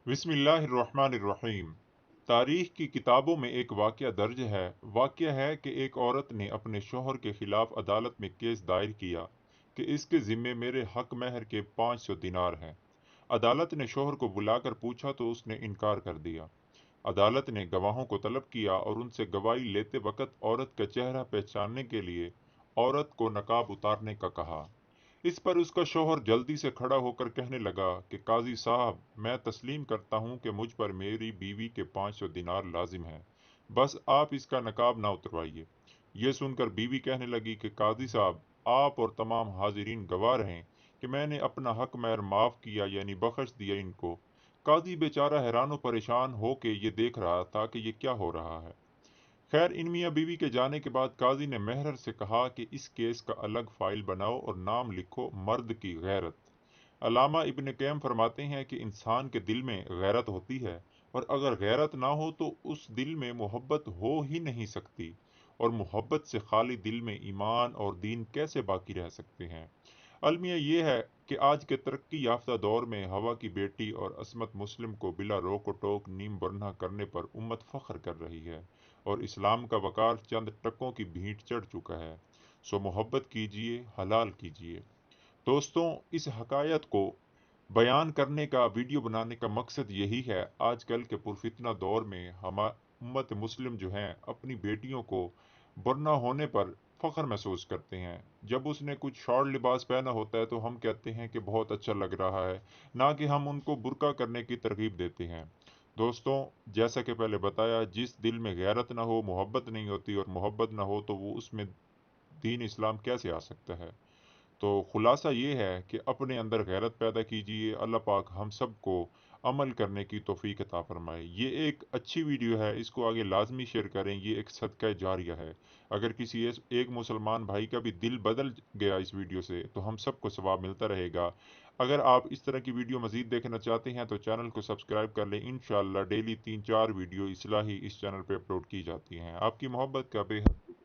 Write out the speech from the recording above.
बिस्मिल्लाहिर्रहमानिर्रहीम। तारीख की किताबों में एक वाक़या दर्ज है। वाक़या है कि एक औरत ने अपने शौहर के खिलाफ अदालत में केस दायर किया कि इसके ज़िम्मे मेरे हक महर के 500 दिनार हैं। अदालत ने शौहर को बुलाकर पूछा तो उसने इनकार कर दिया। अदालत ने गवाहों को तलब किया और उनसे गवाही लेते वक्त औरत का चेहरा पहचानने के लिए औरत को नकाब उतारने का कहा। इस पर उसका शौहर जल्दी से खड़ा होकर कहने लगा कि काजी साहब, मैं तस्लीम करता हूँ कि मुझ पर मेरी बीवी के 500 दिनार लाजिम है, बस आप इसका नकाब ना उतरवाइए। ये सुनकर बीवी कहने लगी कि काजी साहब, आप और तमाम हाजिरीन गवाह रहें कि मैंने अपना हक महर माफ किया, यानी बख्श दिया इनको। काजी बेचारा हैरान व परेशान हो के ये देख रहा था कि ये क्या हो रहा है। खैर, इन मियाँ बीवी के जाने के बाद काजी ने मेहर से कहा कि इस केस का अलग फाइल बनाओ और नाम लिखो मर्द की गैरत। अल्लामा इब्न क़य्यम फरमाते हैं कि इंसान के दिल में गैरत होती है, और अगर गैरत ना हो तो उस दिल में मोहब्बत हो ही नहीं सकती, और मोहब्बत से खाली दिल में ईमान और दीन कैसे बाकी रह सकते हैं। अलमिया ये है कि आज के तरक्की याफ्ता दौर में हवा की बेटी और असमत मुस्लिम को बिला रोक टोक नीम बरना करने पर उम्मत फख्र कर रही है, और इस्लाम का वकार चंद टकों की भीड़ चढ़ चुका है। सो मोहब्बत कीजिए, हलाल कीजिए। दोस्तों, इस हकायत को बयान करने का, वीडियो बनाने का मकसद यही है। आजकल के पुरफितना दौर में हम उम्मत मुस्लिम जो हैं अपनी बेटियों को बरना होने पर फ़ख्र महसूस करते हैं। जब उसने कुछ शॉर्ट लिबास पहना होता है तो हम कहते हैं कि बहुत अच्छा लग रहा है, ना कि हम उनको बुर्का करने की तरगीब देते हैं। दोस्तों, जैसा कि पहले बताया, जिस दिल में गैरत ना हो, मोहब्बत नहीं होती, और मोहब्बत ना हो तो वो उसमें दीन इस्लाम कैसे आ सकता है। तो खुलासा ये है कि अपने अंदर गैरत पैदा कीजिए। अल्लाह पाक हम सबको अमल करने की तौफीक अता फरमाए। ये एक अच्छी वीडियो है, इसको आगे लाजमी शेयर करें। ये एक सदका जारिया है। अगर किसी एक मुसलमान भाई का भी दिल बदल गया इस वीडियो से, तो हम सबको सवाब मिलता रहेगा। अगर आप इस तरह की वीडियो मजीद देखना चाहते हैं तो चैनल को सब्सक्राइब कर लें। इंशाल्लाह डेली 3-4 वीडियो इस्लाही इस चैनल पर अपलोड की जाती हैं। आपकी मोहब्बत का बेहद